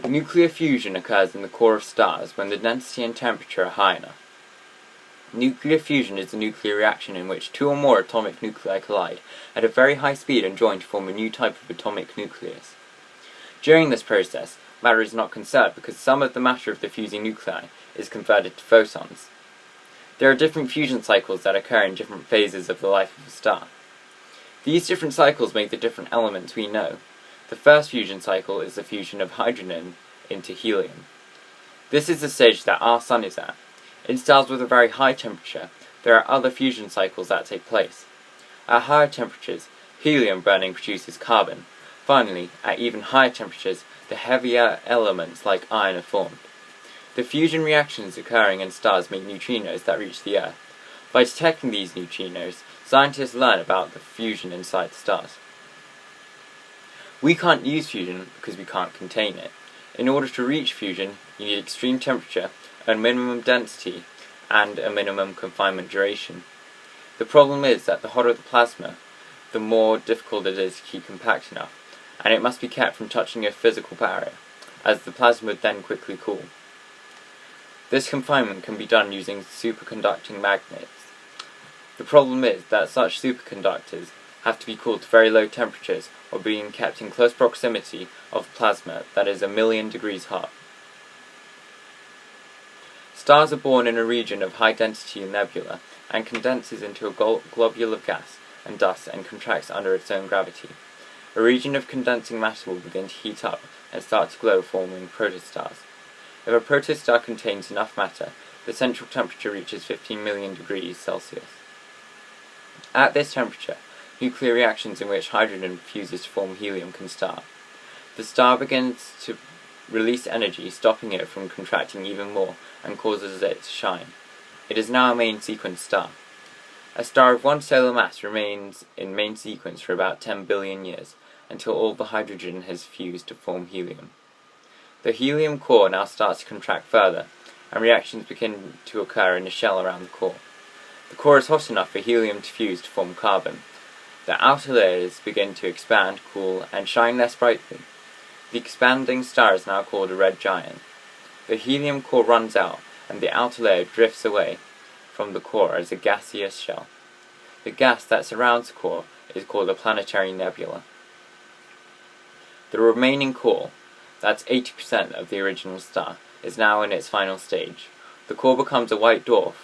Nuclear fusion occurs in the core of stars when the density and temperature are high enough. Nuclear fusion is a nuclear reaction in which two or more atomic nuclei collide at a very high speed and join to form a new type of atomic nucleus. During this process, matter is not conserved because some of the matter of the fusing nuclei is converted to photons. There are different fusion cycles that occur in different phases of the life of a star. These different cycles make the different elements we know. The first fusion cycle is the fusion of hydrogen into helium. This is the stage that our Sun is at. In stars with a very high temperature, there are other fusion cycles that take place. At higher temperatures, helium burning produces carbon. Finally, at even higher temperatures, the heavier elements like iron are formed. The fusion reactions occurring in stars make neutrinos that reach the Earth. By detecting these neutrinos, scientists learn about the fusion inside the stars. We can't use fusion because we can't contain it. In order to reach fusion, you need extreme temperature, a minimum density, and a minimum confinement duration. The problem is that the hotter the plasma, the more difficult it is to keep compact enough, and it must be kept from touching a physical barrier, as the plasma would then quickly cool. This confinement can be done using superconducting magnets. The problem is that such superconductors have to be cooled to very low temperatures or being kept in close proximity of plasma that is 1,000,000 degrees hot. Stars are born in a region of high density nebula and condenses into a globule of gas and dust and contracts under its own gravity. A region of condensing matter will begin to heat up and start to glow, forming protostars. If a protostar contains enough matter, the central temperature reaches 15 million degrees Celsius. At this temperature, nuclear reactions in which hydrogen fuses to form helium can start. The star begins to release energy, stopping it from contracting even more and causes it to shine. It is now a main sequence star. A star of one solar mass remains in main sequence for about 10 billion years, until all the hydrogen has fused to form helium. The helium core now starts to contract further, and reactions begin to occur in the shell around the core. The core is hot enough for helium to fuse to form carbon. The outer layers begin to expand, cool, and shine less brightly. The expanding star is now called a red giant. The helium core runs out, and the outer layer drifts away from the core as a gaseous shell. The gas that surrounds the core is called a planetary nebula. The remaining core, that's 80% of the original star, is now in its final stage. The core becomes a white dwarf.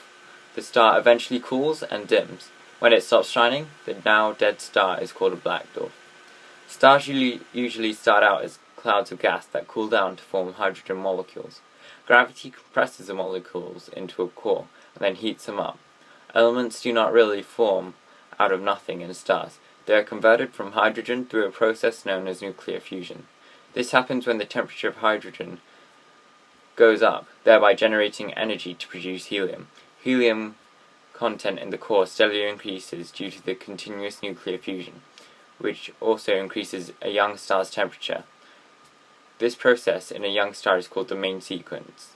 The star eventually cools and dims. When it stops shining, the now dead star is called a black dwarf. Stars usually start out as clouds of gas that cool down to form hydrogen molecules. Gravity compresses the molecules into a core and then heats them up. Elements do not really form out of nothing in stars. They are converted from hydrogen through a process known as nuclear fusion. This happens when the temperature of hydrogen goes up, thereby generating energy to produce helium. Helium content in the core steadily increases due to the continuous nuclear fusion, which also increases a young star's temperature. This process in a young star is called the main sequence.